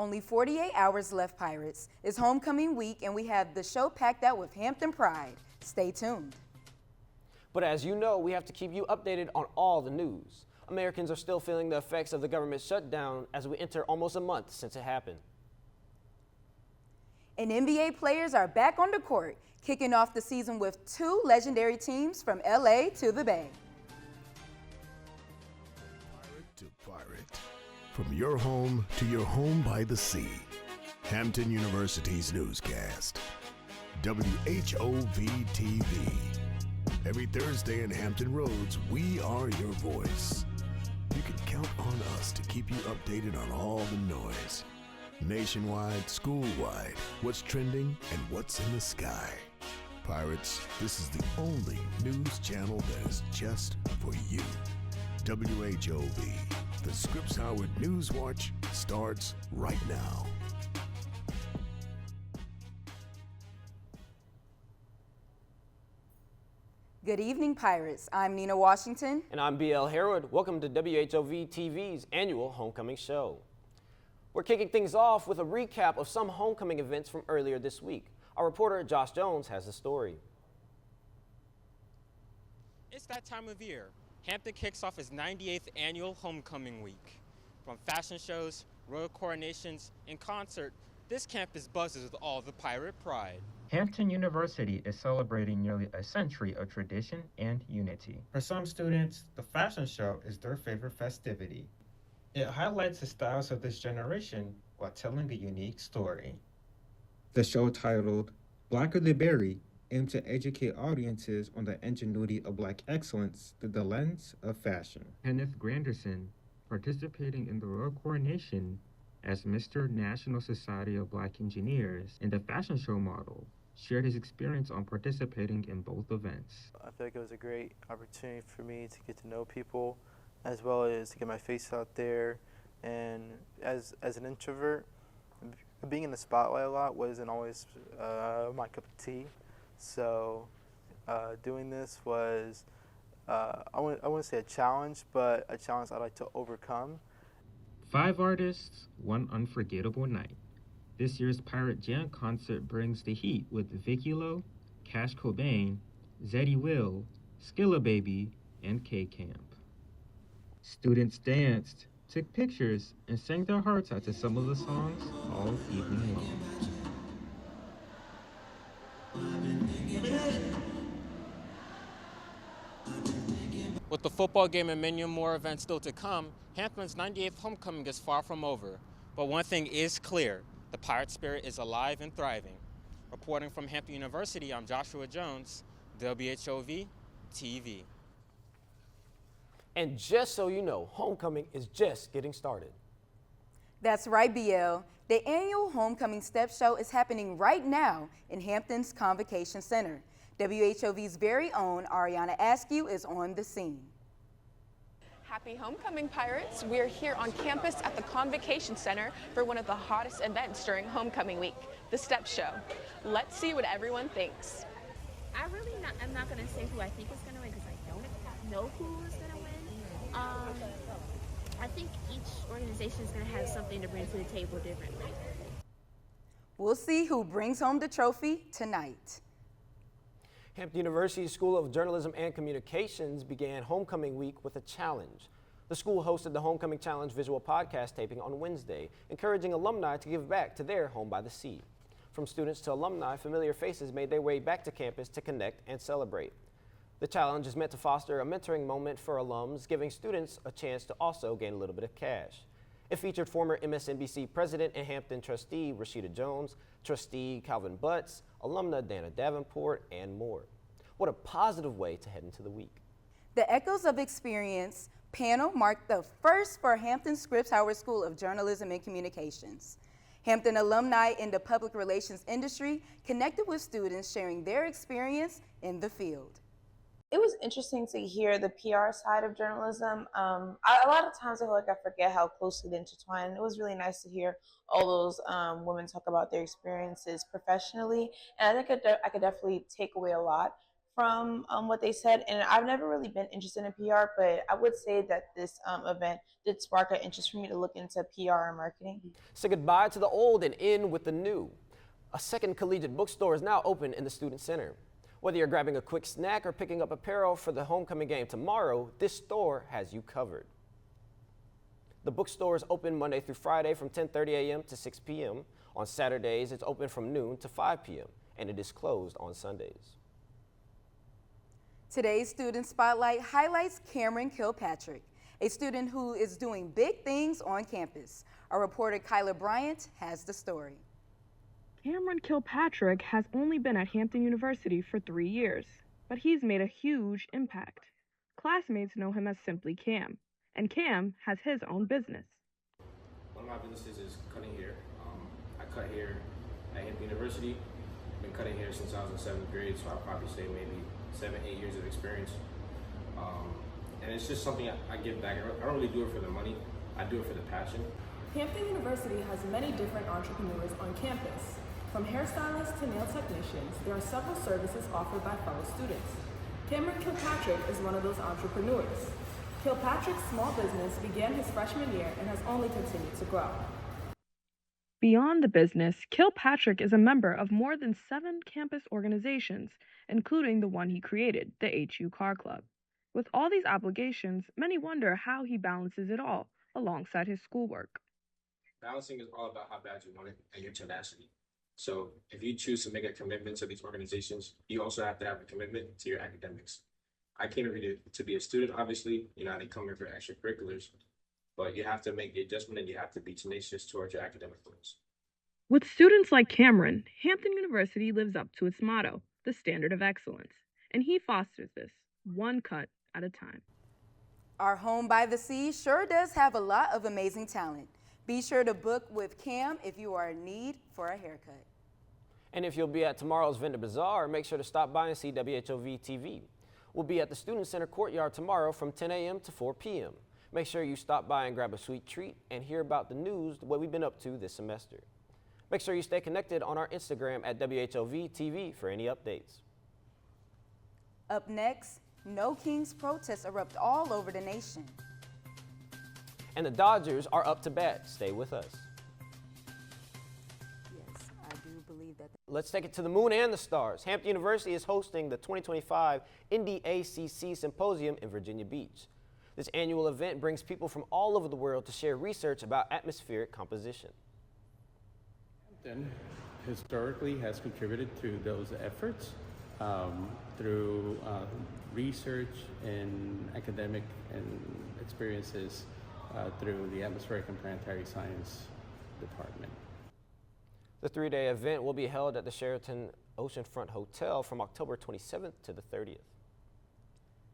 Only 48 hours left, Pirates. It's homecoming week, and we have the show packed out with Hampton pride. Stay tuned. But as you know, we have to keep you updated on all the news. Americans are still feeling the effects of the government shutdown as we enter almost a month since it happened. And NBA players are back on the court, kicking off the season with two legendary teams from LA to the Bay. Pirate to pirate. From your home to your home by the sea. Hampton University's newscast. WHOV-TV. Every Thursday in Hampton Roads, we are your voice. You can count on us to keep you updated on all the noise. Nationwide, school-wide, what's trending and what's in the sky. Pirates, this is the only news channel that is just for you. WHOV, the Scripps Howard News Watch starts right now. Good evening, Pirates. I'm Nina Washington. And I'm BL Harwood. Welcome to WHOV-TV's annual homecoming show. We're kicking things off with a recap of some homecoming events from earlier this week. Our reporter, Josh Jones, has the story. It's that time of year. Hampton kicks off its 98th annual homecoming week. From fashion shows, royal coronations, and concert, this campus buzzes with all the pirate pride. Hampton University is celebrating nearly a century of tradition and unity. For some students, the fashion show is their favorite festivity. It highlights the styles of this generation while telling a unique story. The show, titled Blacker the Berry, aims to educate audiences on the ingenuity of Black excellence through the lens of fashion. Kenneth Granderson, participating in the royal coronation as Mr. National Society of Black Engineers and the fashion show model, shared his experience on participating in both events. I feel like it was a great opportunity for me to get to know people, as well as to get my face out there. And as an introvert, being in the spotlight a lot wasn't always my cup of tea. So doing this was, I wouldn't say a challenge, but a challenge I'd like to overcome. 5 artists, 1 unforgettable night. This year's Pirate Jam concert brings the heat with Vicky Lowe, Cash Cobain, Zeddy Will, Skilla Baby, and K-Camp. Students danced, took pictures, and sang their hearts out to some of the songs all evening long. With the football game and many more events still to come, Hampton's 98th homecoming is far from over. But one thing is clear, the pirate spirit is alive and thriving. Reporting from Hampton University, I'm Joshua Jones, WHOV-TV. And just so you know, homecoming is just getting started. That's right, BL. The annual Homecoming Step Show is happening right now in Hampton's Convocation Center. WHOV's very own Ariana Askew is on the scene. Happy homecoming, Pirates. We're here on campus at the Convocation Center for one of the hottest events during homecoming week, the Step Show. Let's see what everyone thinks. I'm not going to say who I think is going to win because I don't know who is going to win. I think each organization is going to have something to bring to the table differently. We'll see who brings home the trophy tonight. Hampton University's School of Journalism and Communications began homecoming week with a challenge. The school hosted the Homecoming Challenge visual podcast taping on Wednesday, encouraging alumni to give back to their home by the sea. From students to alumni, familiar faces made their way back to campus to connect and celebrate. The challenge is meant to foster a mentoring moment for alums, giving students a chance to also gain a little bit of cash. It featured former MSNBC president and Hampton trustee Rashida Jones, trustee Calvin Butts, alumna Dana Davenport, and more. What a positive way to head into the week. The Echoes of Experience panel marked the first for Hampton Scripps Howard School of Journalism and Communications. Hampton alumni in the public relations industry connected with students sharing their experience in the field. It was interesting to hear the PR side of journalism. A lot of times I feel like I forget how closely they're intertwined. It was really nice to hear all those women talk about their experiences professionally. And I think I could definitely take away a lot from what they said, and I've never really been interested in PR, but I would say that this event did spark an interest for me to look into PR and marketing. Say goodbye to the old and in with the new. A second collegiate bookstore is now open in the Student Center. Whether you're grabbing a quick snack or picking up apparel for the homecoming game tomorrow, this store has you covered. The bookstore is open Monday through Friday from 10:30 a.m. to 6 p.m. On Saturdays, it's open from noon to 5 p.m., and it is closed on Sundays. Today's Student Spotlight highlights Cameron Kilpatrick, a student who is doing big things on campus. Our reporter Kyla Bryant has the story. Cameron Kilpatrick has only been at Hampton University for 3 years, but he's made a huge impact. Classmates know him as simply Cam, and Cam has his own business. One of my businesses is cutting hair. I cut hair at Hampton University. I've been cutting hair since I was in 7th grade, so I'll probably say maybe 7-8 years of experience. And it's just something I give back. I don't really do it for the money. I do it for the passion. Hampton University has many different entrepreneurs on campus. From hairstylists to nail technicians, there are several services offered by fellow students. Cameron Kilpatrick is one of those entrepreneurs. Kilpatrick's small business began his freshman year and has only continued to grow. Beyond the business, Kilpatrick is a member of more than 7 campus organizations, including the one he created, the HU Car Club. With all these obligations, many wonder how he balances it all alongside his schoolwork. Balancing is all about how bad you want it and your tenacity. So if you choose to make a commitment to these organizations, you also have to have a commitment to your academics. I came here to be a student, obviously. You know, I didn't come here for extracurriculars, but you have to make the adjustment and you have to be tenacious towards your academic goals. With students like Cameron, Hampton University lives up to its motto, the standard of excellence, and he fosters this, one cut at a time. Our home by the sea sure does have a lot of amazing talent. Be sure to book with Cam if you are in need for a haircut. And if you'll be at tomorrow's Vendor Bazaar, make sure to stop by and see WHOV-TV. We'll be at the Student Center courtyard tomorrow from 10 a.m. to 4 p.m. Make sure you stop by and grab a sweet treat and hear about the news, what we've been up to this semester. Make sure you stay connected on our Instagram at WHOV-TV for any updates. Up next, No Kings protests erupt all over the nation. And the Dodgers are up to bat. Stay with us. Yes, I do believe that. Let's take it to the moon and the stars. Hampton University is hosting the 2025 Indy ACC Symposium in Virginia Beach. This annual event brings people from all over the world to share research about atmospheric composition. Hampton historically has contributed to those efforts through research and academic and experiences through the Atmospheric and Planetary Science Department. The 3-day event will be held at the Sheraton Oceanfront Hotel from October 27th to the 30th.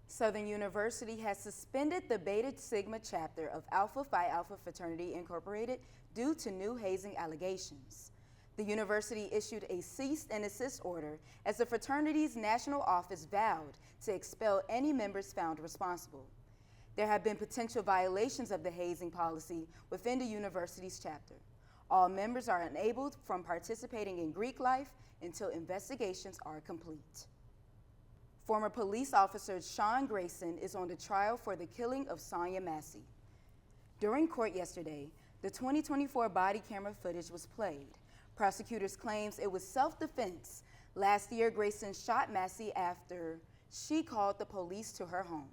Southern University has suspended the Beta Sigma chapter of Alpha Phi Alpha Fraternity Incorporated due to new hazing allegations. The university issued a cease and desist order as the fraternity's national office vowed to expel any members found responsible. There have been potential violations of the hazing policy within the university's chapter. All members are enabled from participating in Greek life until investigations are complete. Former police officer Sean Grayson is on the trial for the killing of Sonia Massey. During court yesterday, the 2024 body camera footage was played. Prosecutors claims it was self-defense. Last year, Grayson shot Massey after she called the police to her home.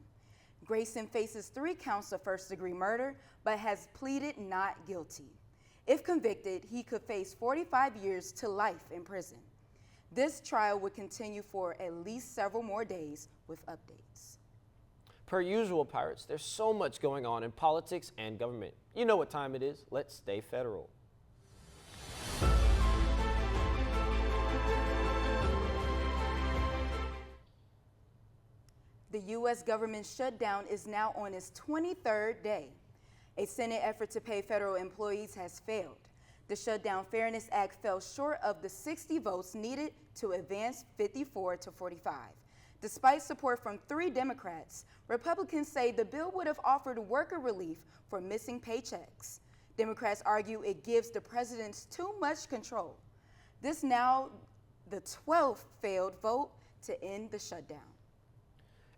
Grayson faces 3 counts of first-degree murder, but has pleaded not guilty. If convicted, he could face 45 years to life in prison. This trial would continue for at least several more days with updates. Per usual, Pirates, there's so much going on in politics and government. You know what time it is. Let's stay federal. The U.S. government shutdown is now on its 23rd day. A Senate effort to pay federal employees has failed. The Shutdown Fairness Act fell short of the 60 votes needed to advance 54 to 45. Despite support from 3 Democrats, Republicans say the bill would have offered worker relief for missing paychecks. Democrats argue it gives the president too much control. This now the 12th failed vote to end the shutdown.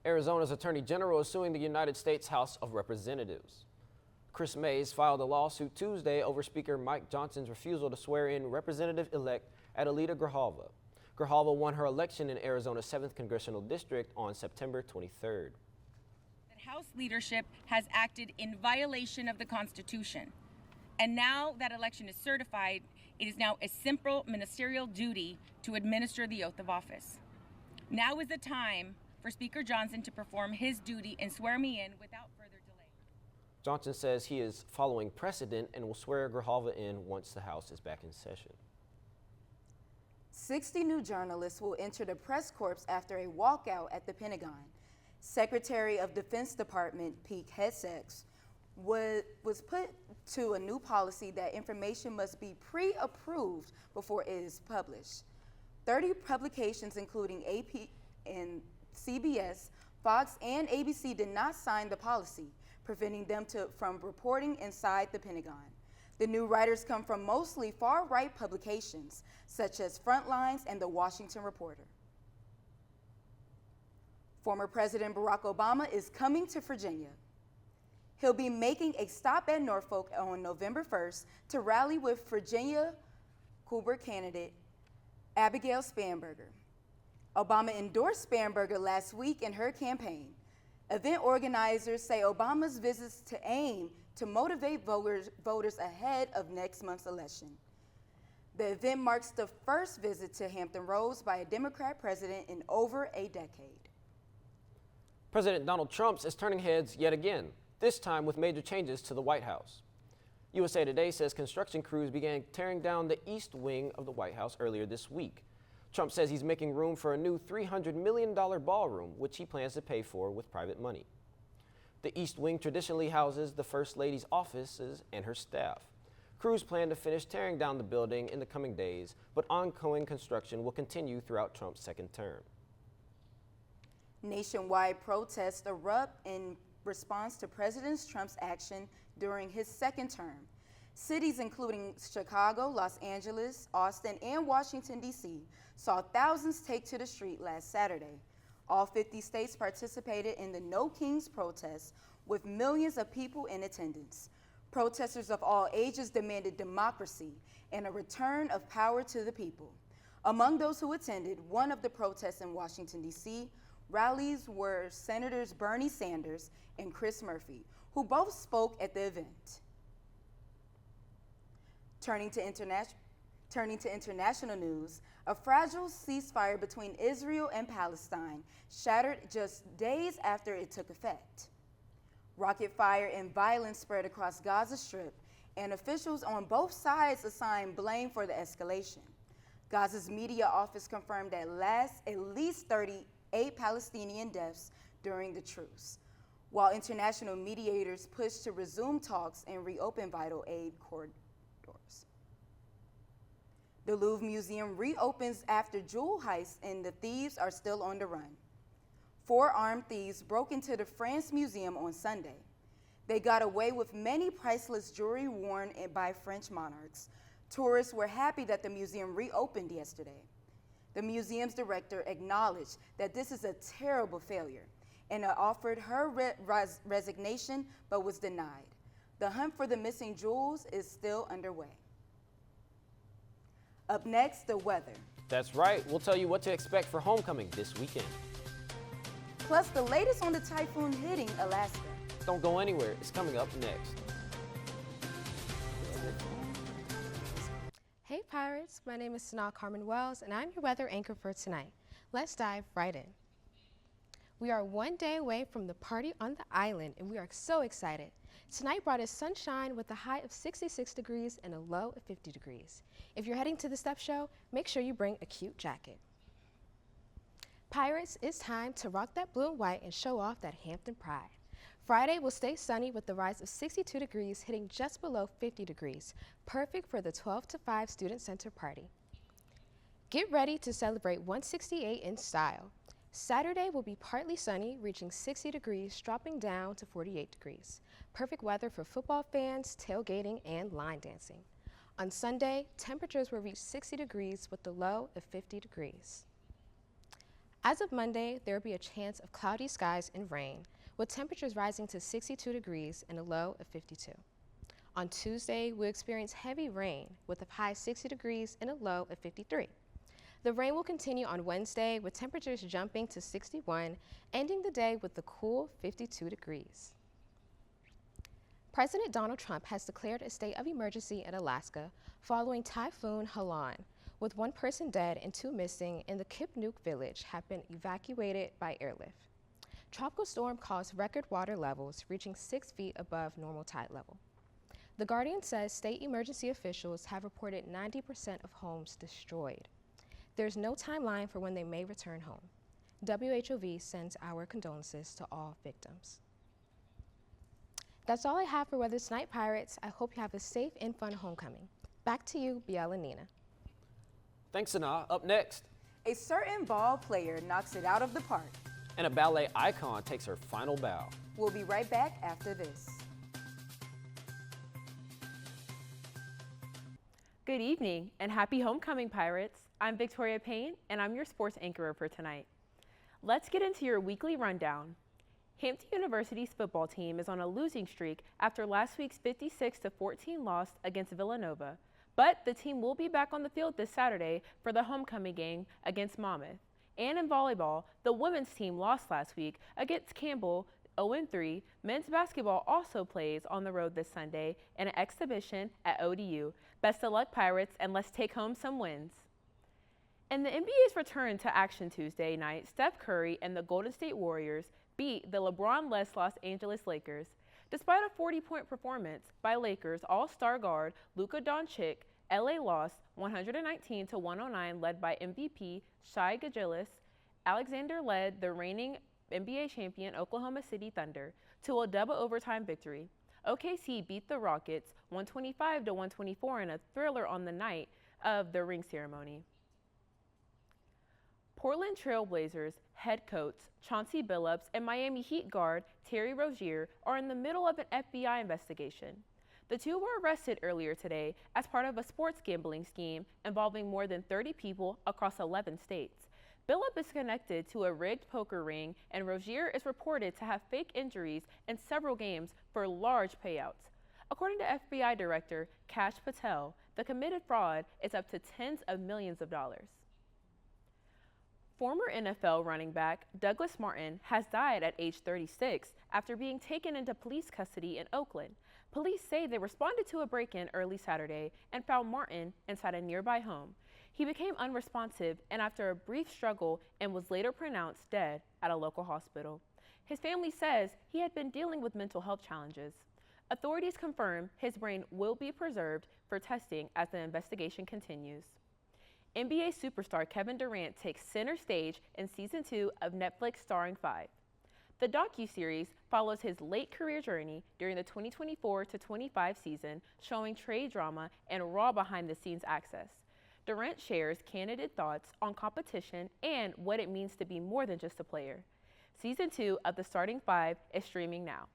Arizona's Attorney General is suing the United States House of Representatives. Chris Mays filed a lawsuit Tuesday over Speaker Mike Johnson's refusal to swear in Representative-elect Adelita Grijalva. Grijalva won her election in Arizona's 7th Congressional District on September 23rd. The House leadership has acted in violation of the Constitution. And now that election is certified, it is now a simple ministerial duty to administer the oath of office. Now is the time for Speaker Johnson to perform his duty and swear me in without further delay. Johnson says he is following precedent and will swear Grijalva in once the House is back in session. 60 new journalists will enter the press corps after a walkout at the Pentagon. Secretary of Defense Department Pete Hegseth was put to a new policy that information must be pre-approved before it is published. 30 publications, including AP and CBS, Fox, and ABC, did not sign the policy, preventing them from reporting inside the Pentagon. The new writers come from mostly far-right publications, such as Frontlines and The Washington Reporter. Former President Barack Obama is coming to Virginia. He'll be making a stop at Norfolk on November 1st to rally with Virginia Cooper candidate Abigail Spanberger. Obama endorsed Spanberger last week in her campaign. Event organizers say Obama's visits to aim to motivate voters ahead of next month's election. The event marks the first visit to Hampton Roads by a Democrat president in over a decade. President Donald Trump is turning heads yet again, this time with major changes to the White House. USA Today says construction crews began tearing down the east wing of the White House earlier this week. Trump says he's making room for a new $300 million ballroom, which he plans to pay for with private money. The East Wing traditionally houses the First Lady's offices and her staff. Crews plan to finish tearing down the building in the coming days, but ongoing construction will continue throughout Trump's second term. Nationwide protests erupt in response to President Trump's action during his second term. Cities including Chicago, Los Angeles, Austin, and Washington, D.C. saw thousands take to the street last Saturday. All 50 states participated in the No Kings protests, with millions of people in attendance. Protesters of all ages demanded democracy and a return of power to the people. Among those who attended one of the protests in Washington, D.C., rallies were Senators Bernie Sanders and Chris Murphy, who both spoke at the event. Turning to international news, a fragile ceasefire between Israel and Palestine shattered just days after it took effect. Rocket fire and violence spread across Gaza Strip, and officials on both sides assigned blame for the escalation. Gaza's media office confirmed at least 38 Palestinian deaths during the truce, while international mediators pushed to resume talks and reopen vital aid corridors. The Louvre Museum reopens after jewel heists, and the thieves are still on the run. 4 armed thieves broke into the France Museum on Sunday. They got away with many priceless jewelry worn by French monarchs. Tourists were happy that the museum reopened yesterday. The museum's director acknowledged that this is a terrible failure and offered her resignation, but was denied. The hunt for the missing jewels is still underway. Up next, the weather. That's right. We'll tell you what to expect for homecoming this weekend. Plus, the latest on the typhoon hitting Alaska. Don't go anywhere. It's coming up next. Hey Pirates, my name is Sanaa Carmen Wells, and I'm your weather anchor for tonight. Let's dive right in. We are one day away from the party on the island, and we are so excited. Tonight brought us sunshine with a high of 66 degrees and a low of 50 degrees. If you're heading to the Step Show, make sure you bring a cute jacket. Pirates, it's time to rock that blue and white and show off that Hampton pride. Friday will stay sunny with the rise of 62 degrees hitting just below 50 degrees, perfect for the 12 to 5 Student Center party. Get ready to celebrate 168 in style. Saturday will be partly sunny, reaching 60 degrees, dropping down to 48 degrees. Perfect weather for football fans, tailgating, and line dancing. On Sunday, temperatures will reach 60 degrees with the low of 50 degrees. As of Monday, there will be a chance of cloudy skies and rain, with temperatures rising to 62 degrees and a low of 52. On Tuesday, we'll experience heavy rain with a high 60 degrees and a low of 53. The rain will continue on Wednesday with temperatures jumping to 61, ending the day with a cool 52 degrees. President Donald Trump has declared a state of emergency in Alaska following Typhoon Haiyan, with 1 person dead and 2 missing, and the Kipnuk village have been evacuated by airlift. Tropical storm caused record water levels reaching 6 feet above normal tide level. The Guardian says state emergency officials have reported 90% of homes destroyed. There's no timeline for when they may return home. WHOV sends our condolences to all victims. That's all I have for Weather Tonight, Pirates. I hope you have a safe and fun homecoming. Back to you, Biel and Nina. Thanks, Sanaa. Up next, A certain ball player knocks it out of the park. and a ballet icon takes her final bow. We'll be right back after this. Good evening and happy homecoming, Pirates. I'm Victoria Payne and I'm your sports anchor for tonight. Let's get into your weekly rundown. Hampton University's football team is on a losing streak after last week's 56-14 loss against Villanova, but the team will be back on the field this Saturday for the homecoming game against Monmouth. And in volleyball, the women's team lost last week against Campbell 0-3. Men's basketball also plays on the road this Sunday in an exhibition at ODU. Best of luck, Pirates, and let's take home some wins. In the NBA's return to action Tuesday night, Steph Curry and the Golden State Warriors beat the LeBron-led Los Angeles Lakers. Despite a 40-point performance by Lakers all-star guard Luka Doncic, LA lost 119-109, led by MVP Shai Gilgeous-Alexander led the reigning NBA champion Oklahoma City Thunder to a double overtime victory. OKC beat the Rockets 125-124 in a thriller on the night of the ring ceremony. Portland Trail Blazers head coach Chauncey Billups and Miami Heat guard Terry Rozier are in the middle of an FBI investigation. The two were arrested earlier today as part of a sports gambling scheme involving more than 30 people across 11 states. Billups is connected to a rigged poker ring, and Rozier is reported to have fake injuries in several games for large payouts. According to FBI Director Kash Patel, the committed fraud is up to tens of millions of dollars. Former NFL running back Douglas Martin has died at age 36 after being taken into police custody in Oakland. Police say they responded to a break-in early Saturday and found Martin inside a nearby home. He became unresponsive and after a brief struggle and was later pronounced dead at a local hospital. His family says he had been dealing with mental health challenges. Authorities confirm his brain will be preserved for testing as the investigation continues. NBA superstar Kevin Durant takes center stage in Season 2 of Netflix starring 5. The docuseries follows his late career journey during the 2024-25 season, showing trade drama and raw behind-the-scenes access. Durant shares candid thoughts on competition and what it means to be more than just a player. Season 2 of The Starting 5 is streaming now.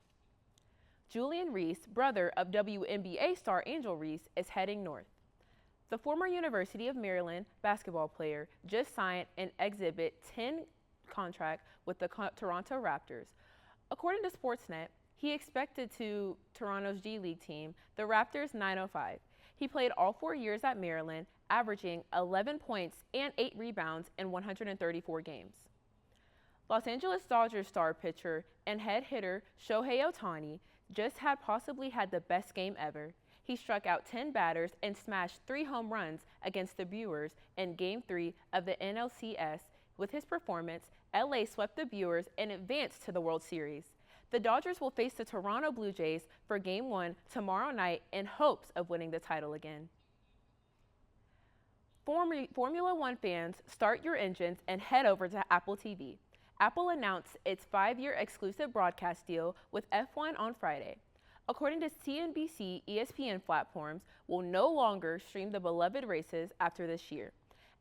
Julian Reese, brother of WNBA star Angel Reese, is heading north. The former University of Maryland basketball player just signed an Exhibit 10 contract with the Toronto Raptors. According to Sportsnet, he expected to Toronto's G League team, the Raptors 905. He played all 4 years at Maryland, averaging 11 points and 8 rebounds in 134 games. Los Angeles Dodgers star pitcher and head hitter Shohei Ohtani just possibly had the best game ever. He struck out 10 batters and smashed 3 home runs against the Brewers in Game 3 of the NLCS. With his performance, LA swept the Brewers and advanced to the World Series. The Dodgers will face the Toronto Blue Jays for Game 1 tomorrow night in hopes of winning the title again. Formula One fans, start your engines and head over to Apple TV. Apple announced its 5-year exclusive broadcast deal with F1 on Friday. According to CNBC, ESPN platforms will no longer stream the beloved races after this year.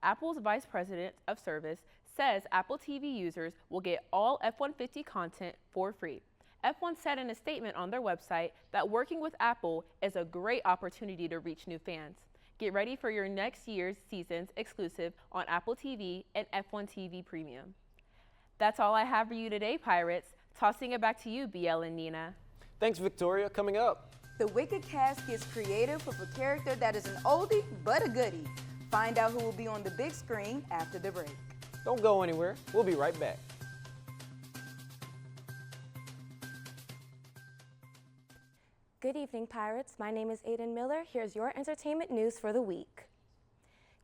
Apple's Vice President of Service says Apple TV users will get all F-150 content for free. F1 said in a statement on their website that working with Apple is a great opportunity to reach new fans. Get ready for your next year's season's exclusive on Apple TV and F1 TV Premium. That's all I have for you today, Pirates. Tossing it back to you, BL and Nina. Thanks, Victoria. Coming up. The Wicked cast gets creative with a character that is an oldie but a goodie. Find out who will be on the big screen after the break. Don't go anywhere. We'll be right back. Good evening, Pirates. My name is Aiden Miller. Here's your entertainment news for the week.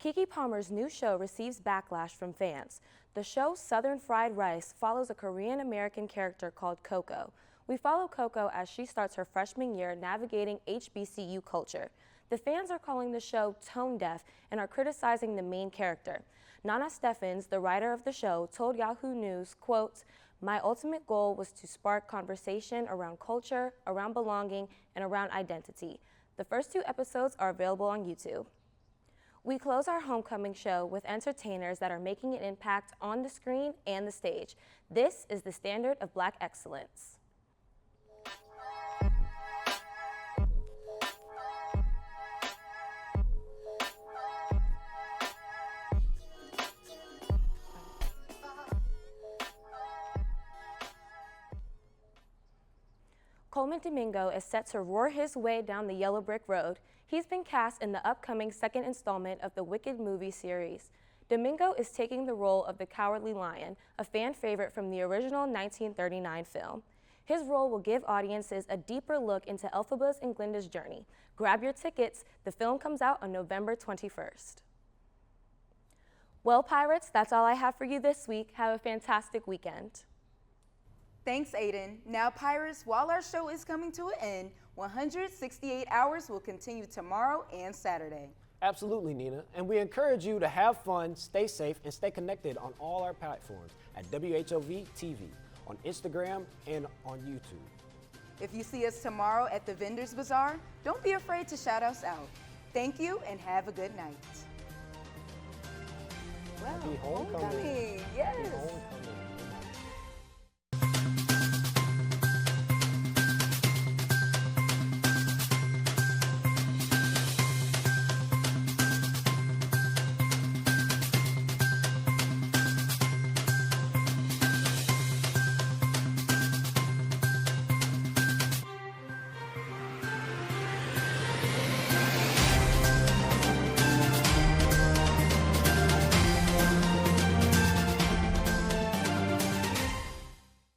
Keke Palmer's new show receives backlash from fans. The show Southern Fried Rice follows a Korean-American character called Coco. We follow Coco as she starts her freshman year navigating HBCU culture. The fans are calling the show tone deaf and are criticizing the main character. Nana Steffens, the writer of the show, told Yahoo News, quote, "My ultimate goal was to spark conversation around culture, around belonging, and around identity." The first 2 episodes are available on YouTube. We close our homecoming show with entertainers that are making an impact on the screen and the stage. This is the standard of Black excellence. Coleman Domingo is set to roar his way down the yellow brick road. He's been cast in the upcoming second installment of the Wicked movie series. Domingo is taking the role of the Cowardly Lion, a fan favorite from the original 1939 film. His role will give audiences a deeper look into Elphaba's and Glinda's journey. Grab your tickets. The film comes out on November 21st. Well, Pirates, that's all I have for you this week. Have a fantastic weekend. Thanks, Aiden. Now, Pirates, while our show is coming to an end, 168 hours will continue tomorrow and Saturday. Absolutely, Nina. And we encourage you to have fun, stay safe, and stay connected on all our platforms at WHOV-TV, on Instagram, and on YouTube. If you see us tomorrow at the Vendors Bazaar, don't be afraid to shout us out. Thank you and have a good night. Happy homecoming. Yes. Happy homecoming.